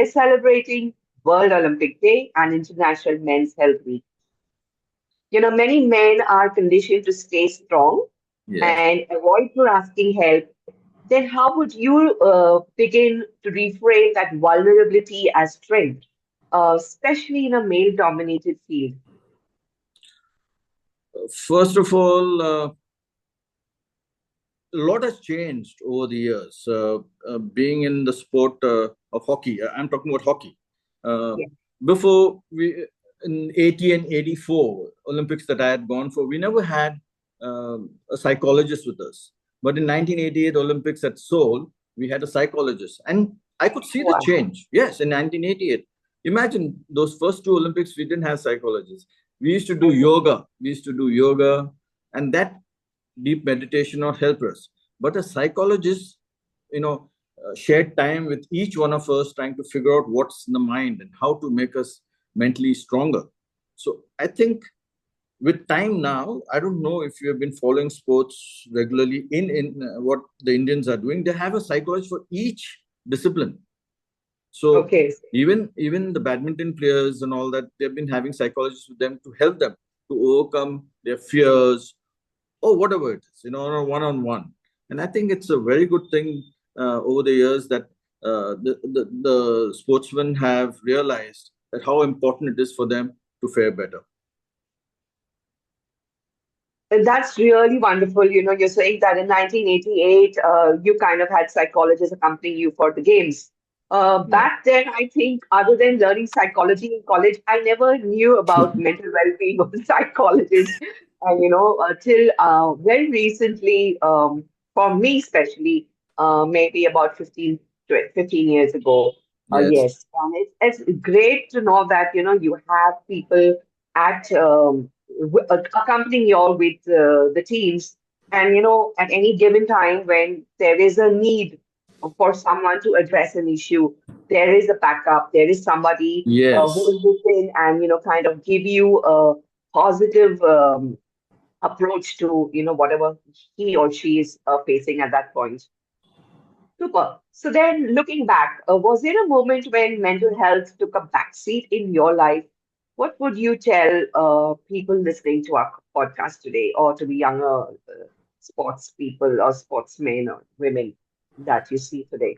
we're celebrating World Olympic Day and International Men's Health Week. Many men are conditioned to stay strong Yes. and avoid for asking help. Then how would you begin to reframe that vulnerability as strength, especially in a male-dominated field? First of all, a lot has changed over the years. Being in the sport of hockey, I'm talking about hockey. Uh, Yeah. Before we in 80 and 84 Olympics that I had gone for, we never had a psychologist with us. But in 1988 Olympics at Seoul, we had a psychologist, and I could see the Wow. change. Yes, in 1988. Imagine those first two Olympics, we didn't have psychologists. We used to do Okay. yoga. We used to do yoga, and that deep meditation or help us. But a psychologist, shared time with each one of us, trying to figure out what's in the mind and how to make us mentally stronger. So I think with time now, I don't know if you have been following sports regularly in what the Indians are doing. They have a psychologist for each discipline. So Okay. even the badminton players and all that, they've been having psychologists with them to help them to overcome their fears or whatever it is, on a one-on-one. And I think it's a very good thing over the years that the sportsmen have realized that how important it is for them to fare better. And that's really wonderful. You're saying that in 1988, you kind of had psychologists accompanying you for the games. Yeah. Back then, I think, other than learning psychology in college, I never knew about mental well-being of a psychologist. And, till very recently, for me especially, maybe about 15 years ago. Yes. Yes. And it's great to know that, you have people at accompanying you all with the teams. And, at any given time when there is a need for someone to address an issue, there is a backup, there is somebody who Yes. will listen and, kind of give you a positive approach to, whatever he or she is facing at that point. Super. So then, looking back, was there a moment when mental health took a backseat in your life? What would you tell people listening to our podcast today, or to the younger sports people or sportsmen or women that you see today?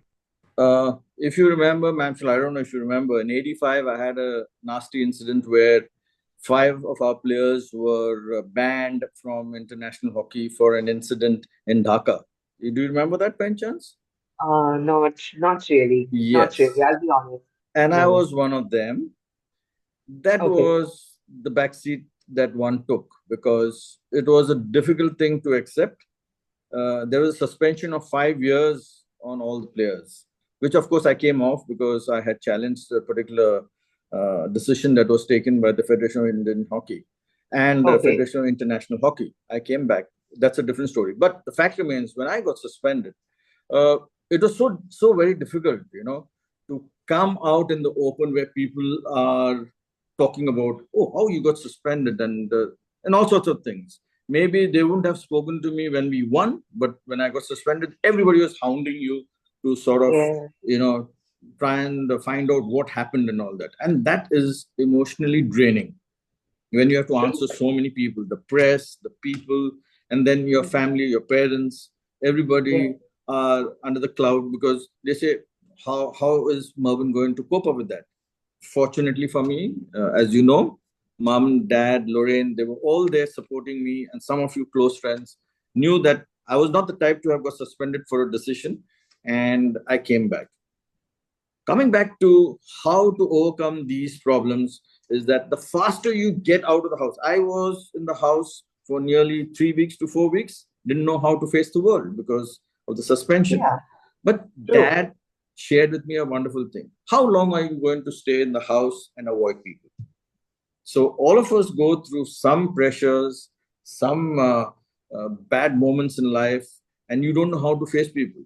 If you remember, Manfred, I don't know if you remember, in 85, I had a nasty incident where five of our players were banned from international hockey for an incident in Dhaka. Do you remember that by any chance? Not really. Not really. Yes. I'll be honest. And I No. was one of them. That Okay. was the backseat that one took because it was a difficult thing to accept. There was a suspension of 5 years on all the players, which of course I came off because I had challenged a particular decision that was taken by the Federation of Indian Hockey and the Okay. Federation of International Hockey. I came back. That's a different story. But the fact remains, when I got suspended, uh, it was so very difficult, to come out in the open where people are talking about, oh, how you got suspended and all sorts of things. Maybe they wouldn't have spoken to me when we won, but when I got suspended, everybody was hounding you to sort of, Yeah. you know, try and find out what happened and all that. And that is emotionally draining when you have to answer so many people, the press, the people, and then your family, your parents, Yeah. everybody are under the cloud because they say, how is Mervyn going to cope up with that? Fortunately for me, as you know, mom, dad, Lorraine, they were all there supporting me, and some of you close friends knew that I was not the type to have got suspended for a decision, and I came back. Coming back to how to overcome these problems is that the faster you get out of the house. I was in the house for nearly 3 weeks to 4 weeks, didn't know how to face the world because of the suspension. Yeah. But True. dad shared with me a wonderful thing. How long are you going to stay in the house and avoid people? So all of us go through some pressures, some bad moments in life, and you don't know how to face people.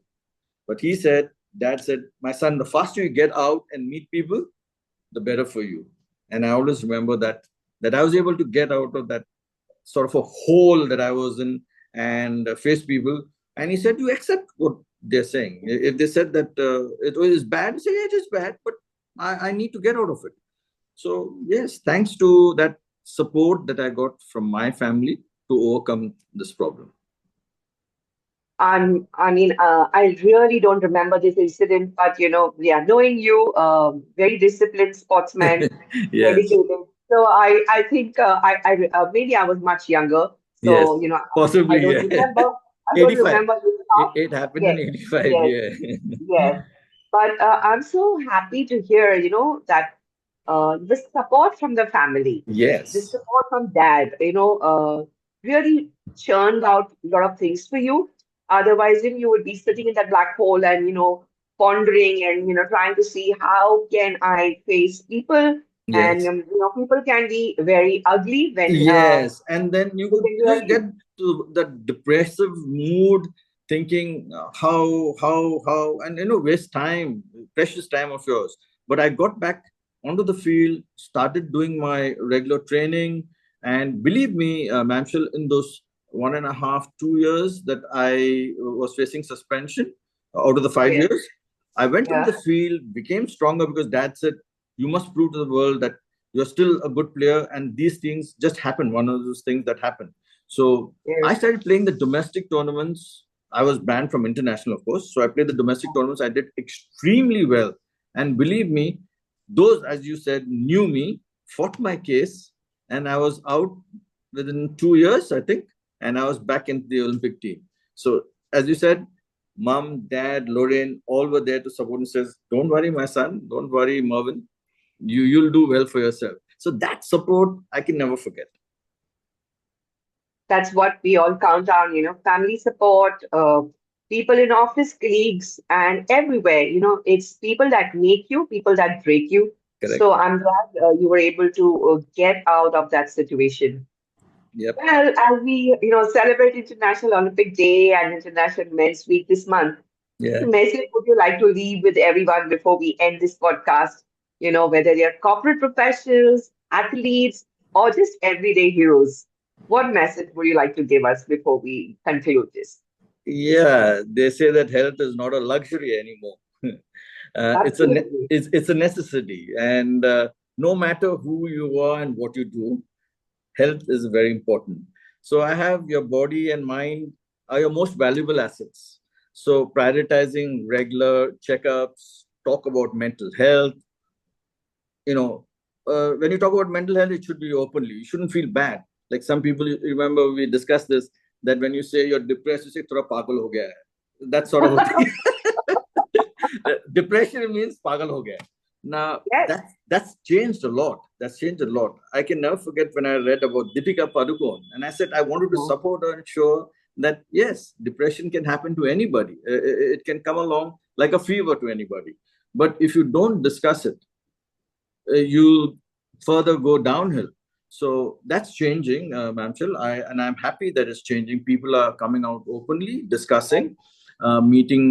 But he said, Dad said, my son, the faster you get out and meet people, the better for you. And I always remember that I was able to get out of that sort of a hole that I was in and face people. And he said, you accept what they're saying. If they said that it was bad, say, yeah, it is bad, but I need to get out of it. So yes, thanks to that support that I got from my family to overcome this problem. I mean, I really don't remember this incident, but yeah, knowing you, very disciplined sportsman, Yes, dedicated. So I think maybe I was much younger, yes, so I possibly. don't Yeah. remember. I don't 85. remember this how. It happened in Yes, 85. yes, Yeah. yes. But I'm so happy to hear, that the support from the family, the Yes. support from dad, really churned out a lot of things for you. Otherwise, you would be sitting in that black hole and, pondering and, trying to see how can I face people. And, Yes. people can be very ugly when Yes, and then you they could can just get really, to the depressive mood, thinking how, and waste time, precious time of yours. But I got back onto the field, started doing my regular training, and believe me, Mamshel, in those 1.5, 2 years that I was facing suspension out of the five yes, years, I went on the yeah, field, became stronger because Dad said, "You must prove to the world that you're still a good player," and these things just happen, one of those things that happen. So I yes, started playing the domestic tournaments. I was banned from international, of course, so I played the domestic tournaments. I did extremely well, and believe me, those, as you said, knew me, fought my case, and I was out within 2 years, I think, and I was back into the Olympic team. So as you said, mom, dad, Lorraine, all were there to support and says, "Don't worry, my son, don't worry, Mervyn, you'll do well for yourself." So that support I can never forget. that's what we all count on, family support, people in office, colleagues, and everywhere. It's people that make you, people that break you. Correct. So I'm glad you were able to get out of that situation. Yep. Well, as we, celebrate International Olympic Day and International Men's Week this month, Yeah. what message would you like to leave with everyone before we end this podcast? Whether they're corporate professionals, athletes, or just everyday heroes. What message would you like to give us before we conclude this? Yeah, they say that health is not a luxury anymore. Absolutely. It's a necessity, and no matter who you are and what you do, health is very important. So I have your body and mind are your most valuable assets. So prioritizing regular checkups, talk about mental health, when you talk about mental health, it should be openly. You shouldn't feel bad. Like some people, you remember we discussed this, that when you say you're depressed, you say, "Thoda pagal ho gaya hai." That sort of a thing. Depression means pagal ho gaya. Now, Yes. that's changed a lot. That's changed a lot. I can never forget when I read about Deepika Padukone, and I said I wanted to Mhm. support her and show that yes, depression can happen to anybody. It can come along like a fever to anybody. But if you don't discuss it, you further go downhill. So that's changing, Mamchal. I'm happy that it's changing. People are coming out openly, discussing, meeting,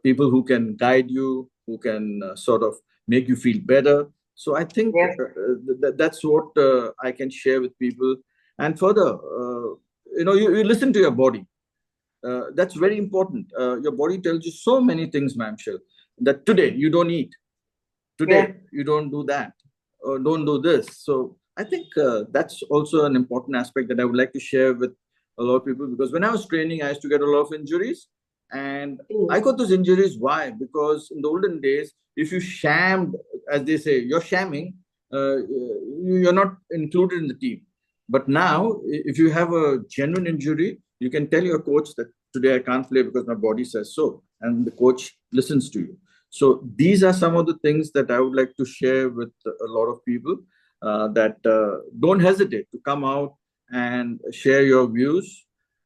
people who can guide you, who can sort of make you feel better. So I think Yes. that's what I can share with people. And further, you listen to your body. That's very important. Your body tells you so many things, Mamshel, that today you don't eat, Yeah. today you don't do that, or don't do this. So I think that's also an important aspect that I would like to share with a lot of people, because when I was training, I used to get a lot of injuries, and I Mm. got those injuries. Why? Because in the olden days, if you shammed, as they say, you're shamming, you're not included in the team. But now, if you have a genuine injury, you can tell your coach that today I can't play because my body says so, and the coach listens to you. So these are some of the things that I would like to share with a lot of people, that don't hesitate to come out and share your views.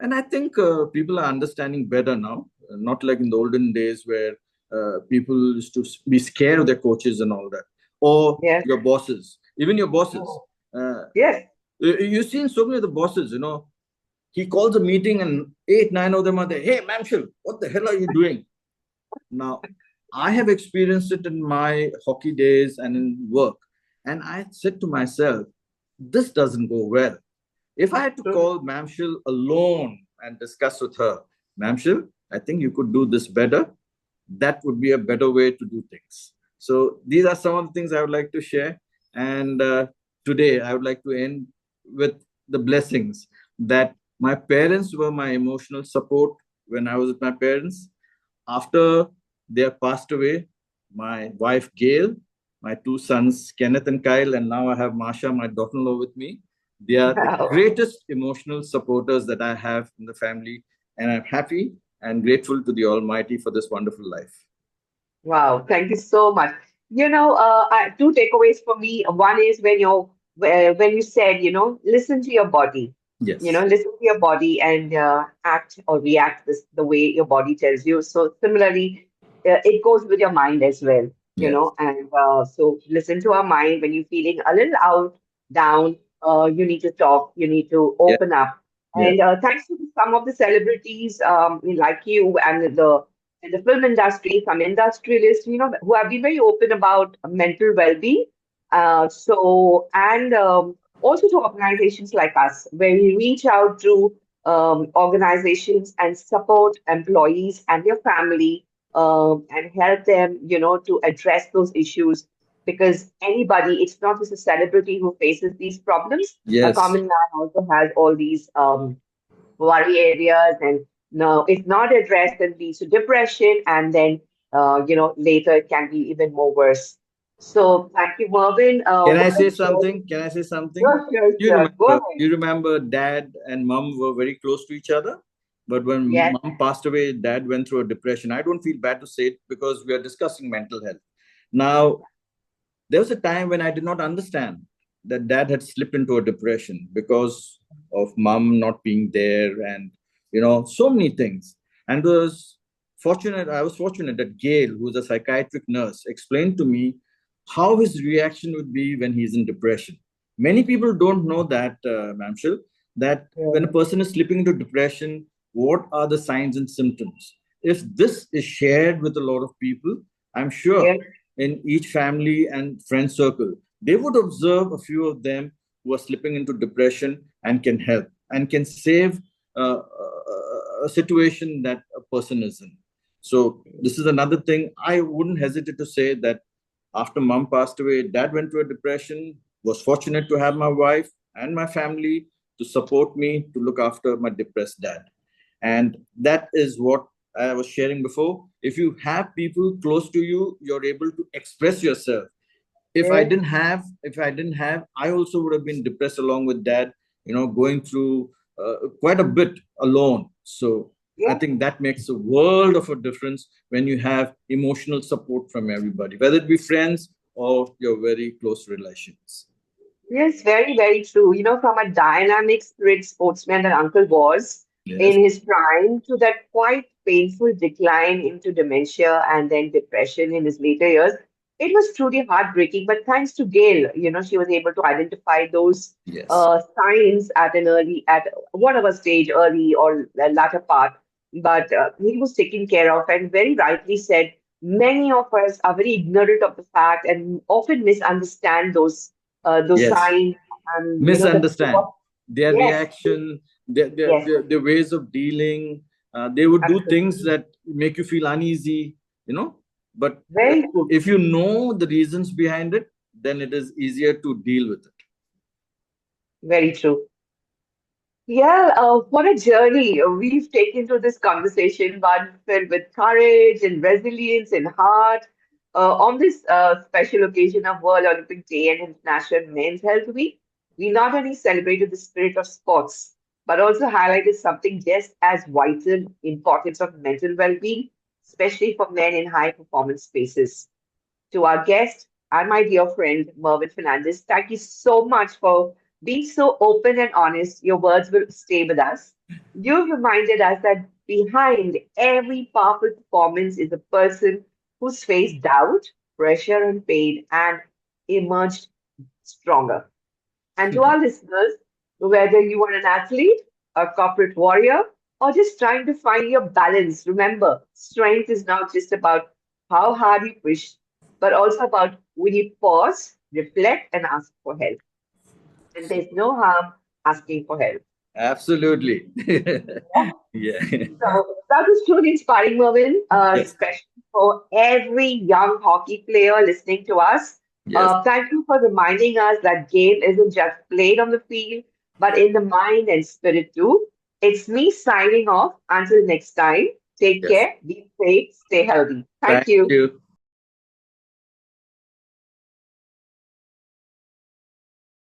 And I think people are understanding better now, not like in the olden days where people used to be scared of their coaches and all that, or Yes. your bosses, even your bosses. Mhm. Uh, Yes. you've seen so many of the bosses, he calls a meeting and eight, nine of them are there. "Hey, Mamshil, what the hell are you doing?" Now, I have experienced it in my hockey days and in work. And I said to myself, this doesn't go well. If I had to True. call Mamshil alone and discuss with her, "Mamshil, I think you could do this better," that would be a better way to do things. So these are some of the things I would like to share. And today I would like to end with the blessings that my parents were my emotional support when I was with my parents. After they have passed away, my wife Gail, my two sons Kenneth and Kyle, and now I have Masha, my daughter-in-law, with me. They are the greatest emotional supporters that I have in the family, and I'm happy and grateful to the Almighty for this wonderful life. Wow, thank you so much. Two takeaways for me. One is when you said, listen to your body. Yes. Listen to your body and act or react the way your body tells you. So similarly, it goes with your mind as well. Yes. And so listen to our mind when you're feeling a little out, down. You need to talk. You need to Yes. open up. Yes. And thanks to some of the celebrities like you and the film industry, some industrialists, who have been very open about mental well-being. And also to organizations like us, where we reach out to organizations and support employees and their family and help them, to address those issues. Because anybody, it's not just a celebrity who faces these problems. A Yes. common man also has all these worry areas, and no, if not addressed, then leads to depression, and then later it can be even more worse. So thank you, Mervyn. Can I What a say joy. something? Can I say something? Sure, sure, Do you sure. Go remember? ahead. Do you remember Dad and Mom were very close to each other? But when Yes, Mom passed away, Dad went through a depression. I don't feel bad to say it because we are discussing mental health. Now, there was a time when I did not understand that Dad had slipped into a depression because of Mom not being there, and so many things. And I was fortunate that Gail, who's a psychiatric nurse, explained to me how his reaction would be when he's in depression. Many people don't know that, Mamshil, that when a yes, person is slipping into depression, what are the signs and symptoms? If this is shared with a lot of people, I'm sure yes, in each family and friend circle, they would observe a few of them who are slipping into depression and can help and can save a situation that a person is in. So this is another thing. I wouldn't hesitate to say that after Mom passed away, Dad went through a depression. Was fortunate to have my wife and my family to support me to look after my depressed dad. And that is what I was sharing before. If you have people close to you, you're able to express yourself. yes, If I didn't have, I also would have been depressed along with Dad, going through quite a bit alone. So I yes. think that makes a world of a difference when you have emotional support from everybody, whether it be friends or your very close relations. Yes, very, very true. From a dynamic spirit sportsman that Uncle was Yes. in his prime to that quite painful decline into dementia and then depression in his later years, it was truly heartbreaking. But thanks to Gail, she was able to identify those Yes. signs at whatever stage, early or latter part. But he was taken care of and very rightly said, many of us are very ignorant of the fact and often misunderstand those Yes. signs and Misunderstand their yes, reaction, yes, their ways of dealing. They would do things absolutely, that make you feel uneasy, but very true, if you know the reasons behind it, then it is easier to deal with it. very true. Yeah, what a journey we've taken to this conversation, one filled with courage and resilience and heart. On this special occasion of World Olympic Day and International Men's Health Week, we not only celebrated the spirit of sports, but also highlighted something just as vital, importance of mental well-being, especially for men in high performance spaces. To our guest and my dear friend Mervyn Fernandez, thank you so much for being so open and honest. Your words will stay with us. You've reminded us that behind every powerful performance is a person who's faced doubt, pressure, and pain and emerged stronger. And to our listeners, whether you are an athlete, a corporate warrior, or just trying to find your balance, remember, strength is not just about how hard you push, but also about when you pause, reflect, and ask for help. And there's no harm asking for help. Absolutely. Yeah. Yeah. So that was truly inspiring, Mervyn. Yes. Special. for every young hockey player listening to us. Yes, Thank you for reminding us that game isn't just played on the field, but in the mind and spirit too. It's me signing off. Until next time, take yes. care, be safe, stay healthy. Thank Thank you. you.